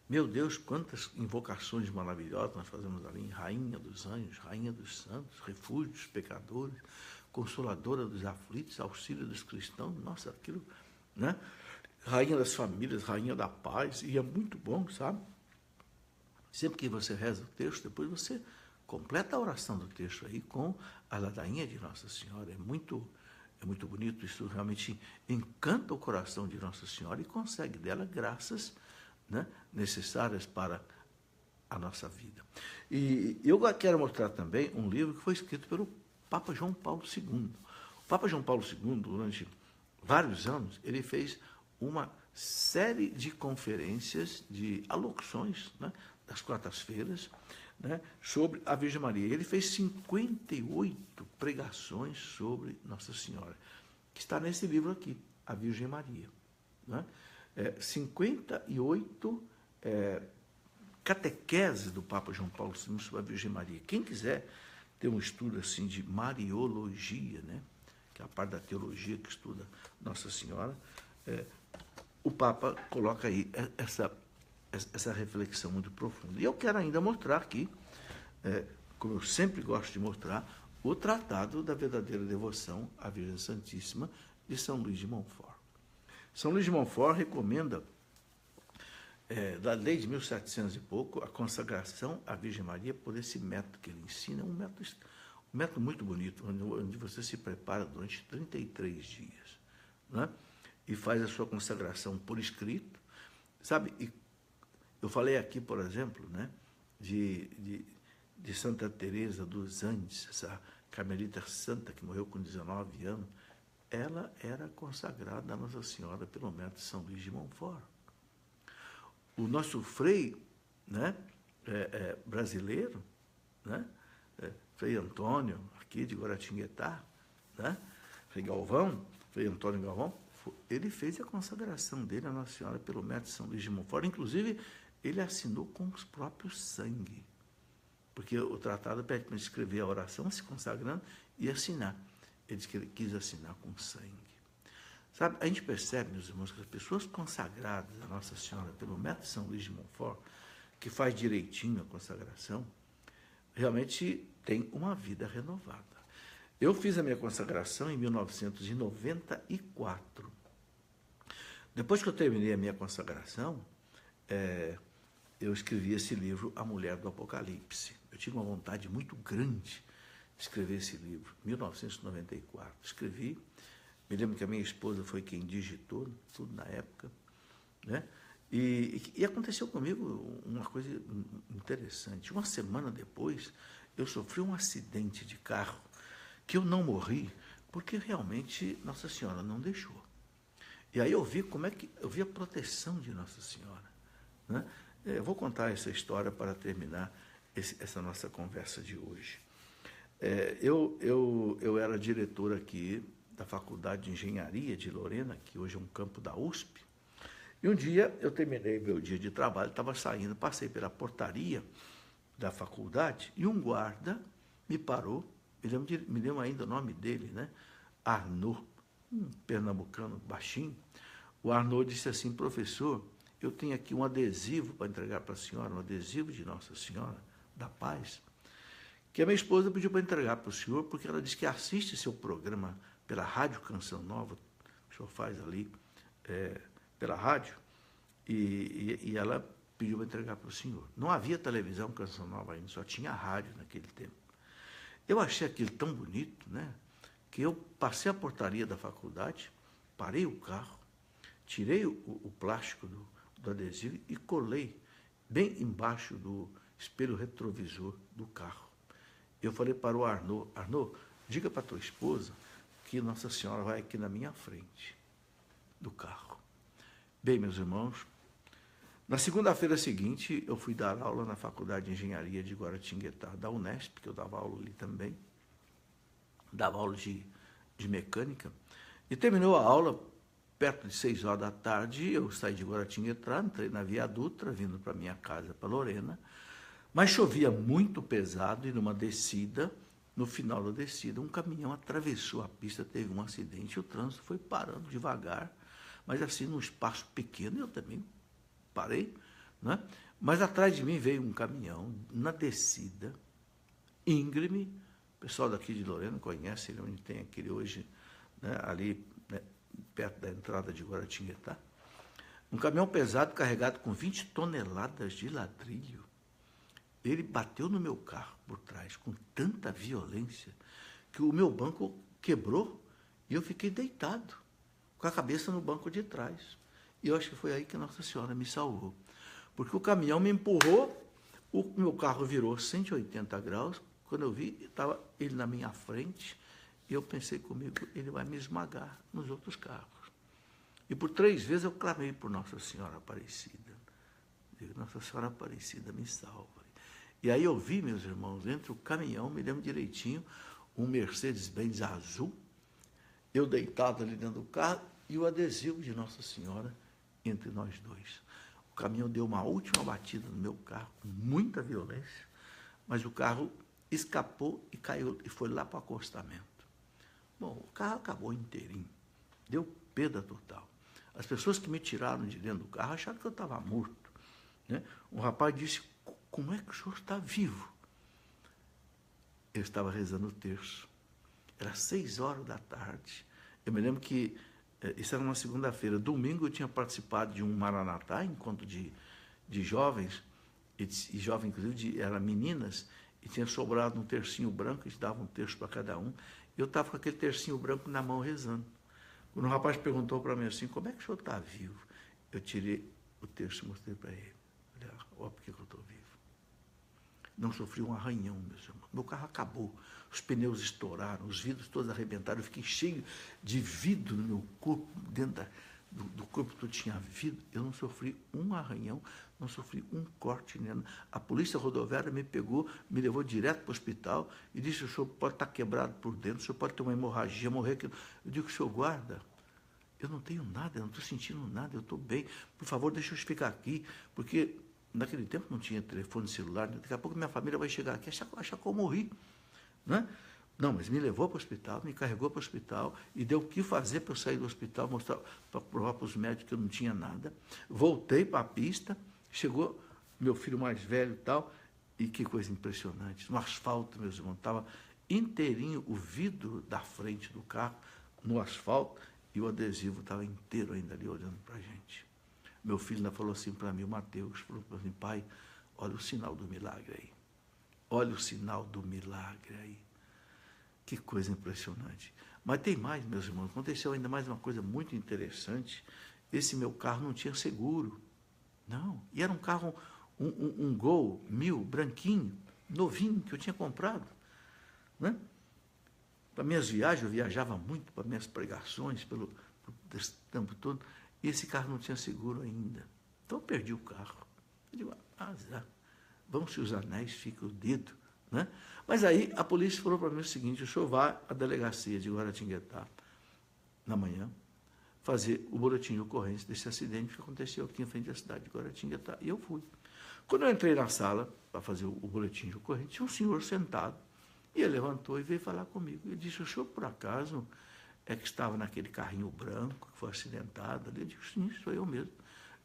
meu Deus, quantas invocações maravilhosas nós fazemos ali, Rainha dos Anjos, Rainha dos Santos, Refúgio dos Pecadores, Consoladora dos Aflitos, Auxílio dos Cristãos, nossa, aquilo, né? Rainha das Famílias, Rainha da Paz, e é muito bom, sabe? Sempre que você reza o texto, depois você completa a oração do texto aí com a ladainha de Nossa Senhora. É muito bonito, isso realmente encanta o coração de Nossa Senhora e consegue dela graças, né, necessárias para a nossa vida. E eu quero mostrar também um livro que foi escrito pelo Papa João Paulo II. O Papa João Paulo II, durante vários anos, ele fez uma série de conferências, de alocuções, né, das quartas-feiras, né, sobre a Virgem Maria. Ele fez 58 pregações sobre Nossa Senhora, que está nesse livro aqui, A Virgem Maria, né? 58 catequeses do Papa João Paulo II sobre a Virgem Maria. Quem quiser ter um estudo assim de Mariologia, né, que é a parte da teologia que estuda Nossa Senhora, o Papa coloca aí essa reflexão muito profunda. E eu quero ainda mostrar aqui, como eu sempre gosto de mostrar, o Tratado da Verdadeira Devoção à Virgem Santíssima de São Luís de Montfort. São Luís de Montfort recomenda, da lei de 1700 e pouco, a consagração à Virgem Maria por esse método que ele ensina, um método muito bonito, onde você se prepara durante 33 dias, né? E faz a sua consagração por escrito, sabe? E eu falei aqui, por exemplo, né, de Santa Teresa dos Andes, essa carmelita santa que morreu com 19 anos. Ela era consagrada a Nossa Senhora pelo método São Luís de Montfort. O nosso frei, né, brasileiro, né, Frei Antônio, aqui de Guaratinguetá, né, Frei Antônio Galvão, ele fez a consagração dele a Nossa Senhora pelo método São Luís de Montfort. Inclusive, ele assinou com os próprios sangue, porque o tratado pede para escrever a oração, se consagrando e assinar. Ele disse que ele quis assinar com sangue. Sabe, a gente percebe, meus irmãos, que as pessoas consagradas a Nossa Senhora pelo método São Luís de Montfort, que faz direitinho a consagração, realmente tem uma vida renovada. Eu fiz a minha consagração em 1994. Depois que eu terminei a minha consagração, eu escrevi esse livro, A Mulher do Apocalipse. Eu tive uma vontade muito grande de escrever esse livro, 1994. Escrevi, me lembro que a minha esposa foi quem digitou tudo na época, né? E aconteceu comigo uma coisa interessante. Uma semana depois, eu sofri um acidente de carro, que eu não morri, porque realmente Nossa Senhora não deixou. E aí eu vi eu vi a proteção de Nossa Senhora, né? Eu vou contar essa história para terminar essa nossa conversa de hoje. Eu era diretor aqui da Faculdade de Engenharia de Lorena, que hoje é um campo da USP, e um dia eu terminei meu dia de trabalho, estava saindo, passei pela portaria da faculdade e um guarda me parou, me lembro ainda o nome dele, né? Arnaud, um pernambucano baixinho. O Arnaud disse assim: professor, eu tenho aqui um adesivo para entregar para a senhora, um adesivo de Nossa Senhora da Paz, que a minha esposa pediu para entregar para o senhor, porque ela disse que assiste seu programa pela Rádio Canção Nova, que o senhor faz ali pela rádio, e ela pediu para entregar para o senhor. Não havia televisão Canção Nova ainda, só tinha rádio naquele tempo. Eu achei aquilo tão bonito, né, que eu passei a portaria da faculdade, parei o carro, tirei o plástico do adesivo e colei bem embaixo do espelho retrovisor do carro. Eu falei para o Arnaud, Arnaud, diga para a tua esposa que Nossa Senhora vai aqui na minha frente do carro. Bem, meus irmãos, na segunda-feira seguinte, eu fui dar aula na Faculdade de Engenharia de Guaratinguetá, da Unesp, que eu dava aula ali também, dava aula de mecânica, e terminou a aula perto de 6 horas da tarde, eu saí de Guaratinguetá, entrei na Via Dutra, vindo para minha casa, para Lorena, mas chovia muito pesado e numa descida, no final da descida, um caminhão atravessou a pista, teve um acidente, e o trânsito foi parando devagar, mas assim, num espaço pequeno, eu também parei, né? Mas atrás de mim veio um caminhão, na descida, íngreme, o pessoal daqui de Lorena conhece, ele onde tem aquele hoje, né, ali, né, perto da entrada de Guaratinguetá, um caminhão pesado carregado com 20 toneladas de ladrilho. Ele bateu no meu carro por trás com tanta violência que o meu banco quebrou e eu fiquei deitado, com a cabeça no banco de trás. E eu acho que foi aí que Nossa Senhora me salvou. Porque o caminhão me empurrou, o meu carro virou 180 graus, quando eu vi, estava ele na minha frente, e eu pensei comigo, ele vai me esmagar nos outros carros. E por 3 vezes eu clamei por Nossa Senhora Aparecida. Digo, Nossa Senhora Aparecida, me salva. E aí eu vi, meus irmãos, entre o caminhão, me lembro direitinho, um Mercedes-Benz azul, eu deitado ali dentro do carro, e o adesivo de Nossa Senhora entre nós dois. O caminhão deu uma última batida no meu carro, com muita violência, mas o carro escapou e caiu, e foi lá para o acostamento. Bom, o carro acabou inteirinho, deu perda total. As pessoas que me tiraram de dentro do carro acharam que eu estava morto, né? Um rapaz disse, como é que o senhor está vivo? Eu estava rezando o terço. Era 6 horas da tarde. Eu me lembro que isso era uma segunda-feira. Domingo eu tinha participado de um Maranatá, encontro de jovens, e jovens, inclusive, eram meninas, e tinha sobrado um tercinho branco, eles davam um terço para cada um, e eu estava com aquele tercinho branco na mão rezando. Quando o rapaz perguntou para mim assim, como é que o senhor está vivo? Eu tirei o terço e mostrei para ele. Olha, olha por que eu estou vivo. Não sofri um arranhão, meus irmãos. Meu carro acabou, os pneus estouraram, os vidros todos arrebentaram, eu fiquei cheio de vidro no meu corpo, dentro do corpo todo tinha vidro. Eu não sofri um arranhão, não sofri um corte. A polícia rodoviária me pegou, me levou direto para o hospital e disse, o senhor pode estar quebrado por dentro, o senhor pode ter uma hemorragia, morrer. Eu digo, o senhor guarda, eu não tenho nada, eu não estou sentindo nada, eu estou bem. Por favor, deixa eu ficar aqui, porque naquele tempo não tinha telefone celular, daqui a pouco minha família vai chegar aqui e achar que eu morri. Né? Não, mas me levou para o hospital, me carregou para o hospital e deu o que fazer para eu sair do hospital, mostrar, para provar para os médicos que eu não tinha nada. Voltei para a pista, chegou meu filho mais velho e tal, e que coisa impressionante. No asfalto, meus irmãos, estava inteirinho o vidro da frente do carro, no asfalto, e o adesivo estava inteiro ainda ali olhando para a gente. Meu filho ainda falou assim para mim, o Mateus, falou para mim, pai, olha o sinal do milagre aí. Olha o sinal do milagre aí. Que coisa impressionante. Mas tem mais, meus irmãos, aconteceu ainda mais uma coisa muito interessante. Esse meu carro não tinha seguro. Não. E era um carro, um Gol 1000, branquinho, novinho, que eu tinha comprado. Né? Para minhas viagens, eu viajava muito para minhas pregações, pelo esse tempo todo, e esse carro não tinha seguro ainda. Então eu perdi o carro. Eu digo, azar. Vão-se os anéis, fica o dedo. Né? Mas aí a polícia falou para mim o seguinte, o senhor vai à delegacia de Guaratinguetá, na manhã, fazer o boletim de ocorrência desse acidente que aconteceu aqui em frente à cidade de Guaratinguetá. E eu fui. Quando eu entrei na sala para fazer o boletim de ocorrência, tinha um senhor sentado. E ele levantou e veio falar comigo. Ele disse, o senhor, por acaso, é que estava naquele carrinho branco que foi acidentado ali? Eu disse, sim, sou eu mesmo.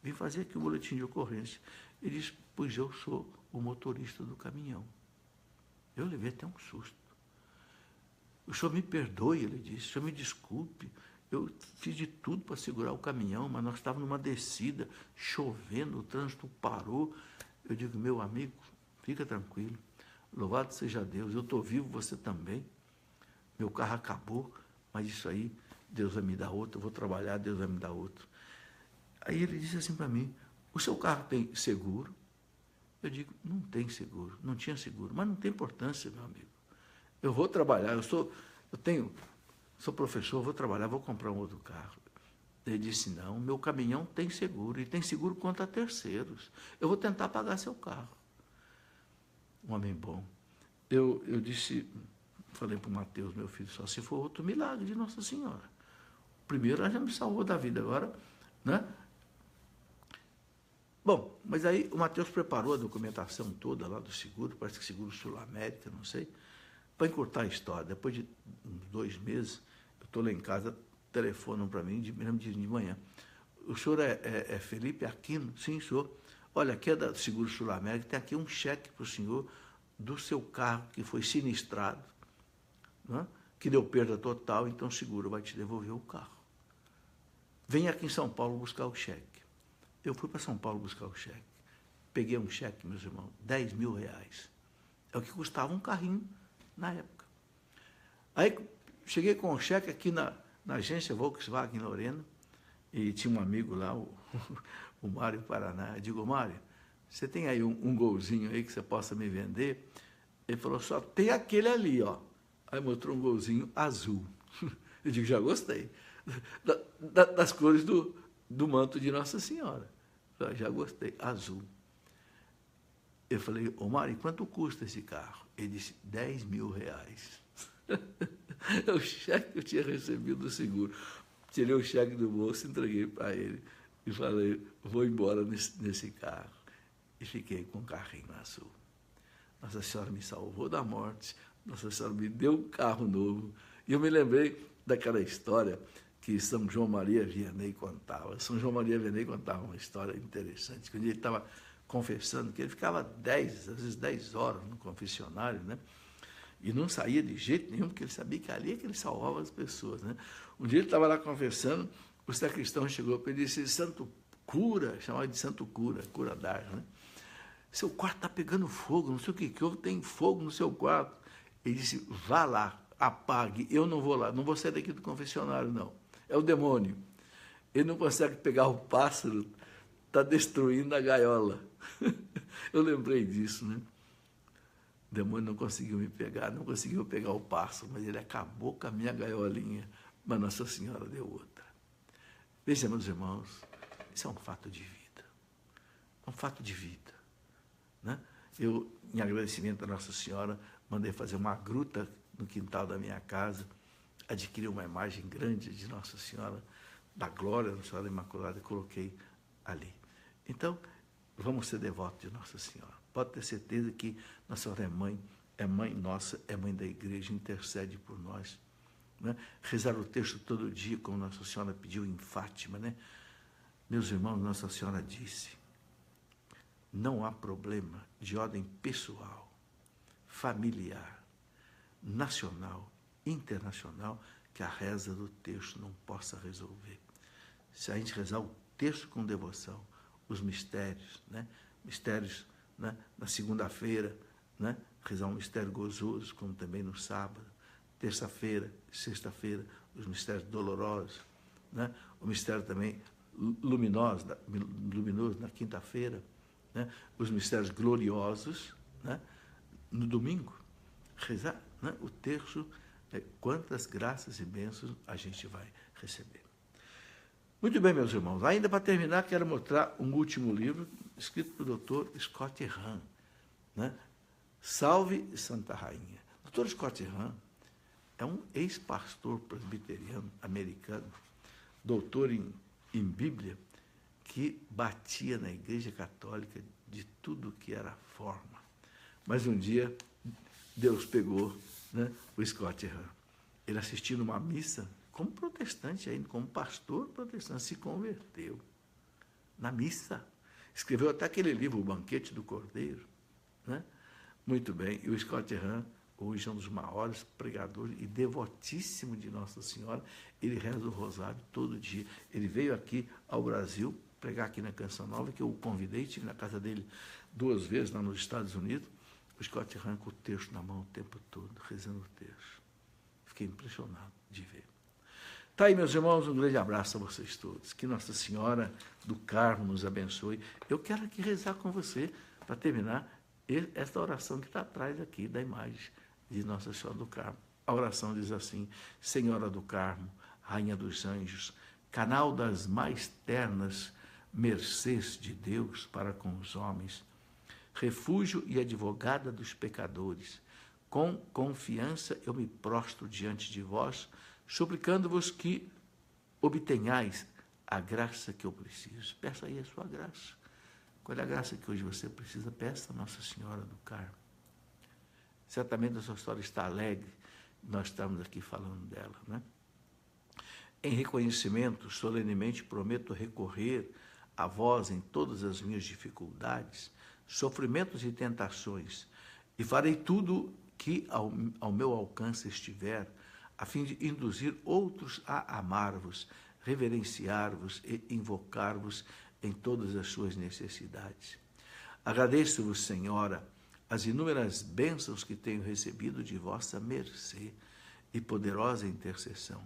Vim fazer aqui o boletim de ocorrência. Ele disse, pois eu sou o motorista do caminhão. Eu levei até um susto. O senhor me perdoe, ele disse, o senhor me desculpe. Eu fiz de tudo para segurar o caminhão, mas nós estávamos numa descida, chovendo, o trânsito parou. Eu digo, meu amigo, fica tranquilo, louvado seja Deus, eu estou vivo, você também. Meu carro acabou, mas isso aí, Deus vai me dar outro, eu vou trabalhar, Deus vai me dar outro. Aí ele disse assim para mim, o seu carro tem seguro? Eu digo, não tem seguro, não tinha seguro, mas não tem importância, meu amigo. Eu vou trabalhar, sou professor, vou trabalhar, vou comprar um outro carro. Ele disse, não, meu caminhão tem seguro, e tem seguro contra terceiros. Eu vou tentar pagar seu carro. Um homem bom. Eu disse, falei para o Mateus, meu filho, só se for outro milagre de Nossa Senhora. Primeiro, ela já me salvou da vida, agora, né? Bom, mas aí o Mateus preparou a documentação toda lá do seguro, parece que seguro Sul-América, não sei, para encurtar a história. Depois de uns 2 meses, eu estou lá em casa, telefonam para mim, mesmo de manhã. O senhor é Felipe Aquino? Sim, senhor. Olha, aqui é da Seguro Sul-América, tem aqui um cheque para o senhor do seu carro que foi sinistrado, né? Que deu perda total, então o seguro vai te devolver o carro. Vem aqui em São Paulo buscar o cheque. Eu fui para São Paulo buscar o cheque. Peguei um cheque, meus irmãos, R$10.000. É o que custava um carrinho na época. Aí cheguei com o cheque aqui na agência Volkswagen Lorena, e tinha um amigo lá, o Mário Paraná. Eu digo, Mário, você tem aí um golzinho aí que você possa me vender? Ele falou, só tem aquele ali, ó. Aí mostrou um golzinho azul. Eu digo, já gostei. Das cores do manto de Nossa Senhora. Já gostei, azul. Eu falei, ô Mário, quanto custa esse carro? Ele disse, R$10.000. É o cheque que eu tinha recebido do seguro. Tirei o cheque do bolso, entreguei para ele e falei, vou embora nesse carro. E fiquei com um carrinho azul. Nossa Senhora me salvou da morte, Nossa Senhora me deu um carro novo. E eu me lembrei daquela história que São João Maria Vianney contava. São João Maria Vianney contava uma história interessante, quando ele estava confessando que ele ficava às vezes 10 horas no confessionário, né? E não saía de jeito nenhum, porque ele sabia que ali é que ele salvava as pessoas, né? Um dia ele estava lá confessando, o sacristão chegou para ele e disse, Santo Cura, chamava de Santo Cura, Cura d'Ars, né? Seu quarto está pegando fogo, não sei o que houve, tem fogo no seu quarto. Ele disse, vá lá, apague, eu não vou lá, não vou sair daqui do confessionário, não. É o demônio. Ele não consegue pegar o pássaro, está destruindo a gaiola. Eu lembrei disso, né? O demônio não conseguiu me pegar, não conseguiu pegar o pássaro, mas ele acabou com a minha gaiolinha, mas Nossa Senhora deu outra. Veja, meus irmãos, isso é um fato de vida. É um fato de vida, né? Eu, em agradecimento a Nossa Senhora, mandei fazer uma gruta no quintal da minha casa, adquiri uma imagem grande de Nossa Senhora, da Glória, Nossa Senhora Imaculada, e coloquei ali. Então, vamos ser devotos de Nossa Senhora. Pode ter certeza que Nossa Senhora é mãe nossa, é mãe da igreja, intercede por nós, né? Rezar o texto todo dia, como Nossa Senhora pediu em Fátima, né? Meus irmãos, Nossa Senhora disse, não há problema de ordem pessoal, familiar, nacional, internacional, que a reza do texto não possa resolver. Se a gente rezar o texto com devoção, os mistérios, né? Mistérios, né? Na segunda-feira, né? Rezar um mistério gozoso, como também no sábado, terça-feira, sexta-feira, os mistérios dolorosos, né? O mistério também luminoso na quinta-feira, né? Os mistérios gloriosos, né? No domingo, rezar, né? O terço, quantas graças e bênçãos a gente vai receber. Muito bem, meus irmãos. Ainda para terminar, quero mostrar um último livro, escrito pelo Dr. Scott Hahn, né? Salve Santa Rainha. O Dr. Scott Hahn é um ex-pastor presbiteriano americano, doutor em Bíblia, que batia na Igreja Católica de tudo que era forma. Mas um dia, Deus pegou, né, o Scott Hahn. Ele assistiu uma missa, como protestante ainda, como pastor protestante, se converteu na missa. Escreveu até aquele livro, O Banquete do Cordeiro, né? Muito bem, e o Scott Hahn hoje é um dos maiores pregadores e devotíssimo de Nossa Senhora. Ele reza o rosário todo dia. Ele veio aqui ao Brasil, pregar aqui na Canção Nova, que eu o convidei, estive na casa dele 2 vezes lá nos Estados Unidos. O Scott Hahn com o texto na mão o tempo todo, rezando o texto. Fiquei impressionado de ver. Tá aí, meus irmãos, um grande abraço a vocês todos. Que Nossa Senhora do Carmo nos abençoe. Eu quero aqui rezar com você, para terminar, esta oração que está atrás aqui da imagem de Nossa Senhora do Carmo. A oração diz assim: Senhora do Carmo, Rainha dos Anjos, canal das mais ternas mercês de Deus para com os homens, refúgio e advogada dos pecadores, com confiança eu me prostro diante de vós, suplicando-vos que obtenhais a graça que eu preciso. Peça aí a sua graça. Qual é a graça que hoje você precisa? Peça a Nossa Senhora do Carmo. Certamente a sua história está alegre, nós estamos aqui falando dela, né? Em reconhecimento, solenemente prometo recorrer a vós em todas as minhas dificuldades, sofrimentos e tentações, e farei tudo que ao meu alcance estiver, a fim de induzir outros a amar-vos, reverenciar-vos e invocar-vos em todas as suas necessidades. Agradeço-vos, Senhora, as inúmeras bênçãos que tenho recebido de vossa mercê e poderosa intercessão.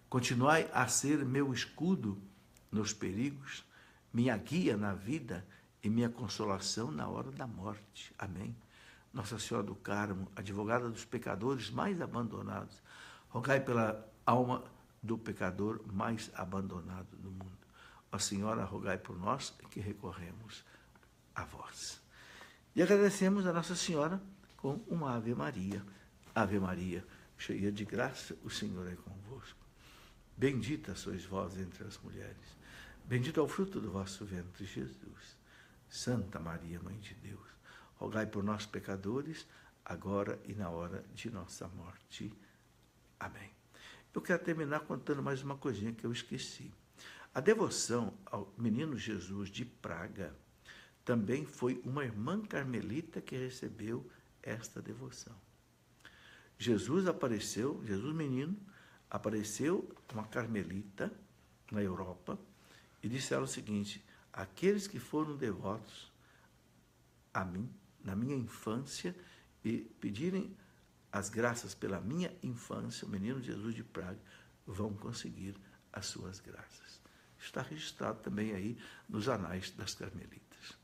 Continuai a ser meu escudo nos perigos, minha guia na vida e minha consolação na hora da morte. Amém. Nossa Senhora do Carmo, advogada dos pecadores mais abandonados, rogai pela alma do pecador mais abandonado do mundo. Ó Senhora, rogai por nós que recorremos a vós. E agradecemos a Nossa Senhora com uma Ave Maria. Ave Maria, cheia de graça, o Senhor é convosco. Bendita sois vós entre as mulheres. Bendito é o fruto do vosso ventre, Jesus. Santa Maria, Mãe de Deus, rogai por nós, pecadores, agora e na hora de nossa morte. Amém. Eu quero terminar contando mais uma coisinha que eu esqueci. A devoção ao menino Jesus de Praga também foi uma irmã carmelita que recebeu esta devoção. Jesus menino, apareceu uma carmelita na Europa e disse ela o seguinte: aqueles que foram devotos a mim, na minha infância, e pedirem as graças pela minha infância, o menino Jesus de Praga, vão conseguir as suas graças. Está registrado também aí nos anais das Carmelitas.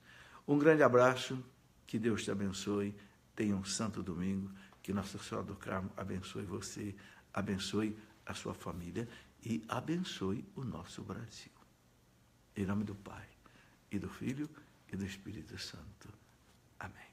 Um grande abraço, que Deus te abençoe, tenha um santo domingo, que Nossa Senhora do Carmo abençoe você, abençoe a sua família e abençoe o nosso Brasil. Em nome do Pai, e do Filho, e do Espírito Santo. Amém.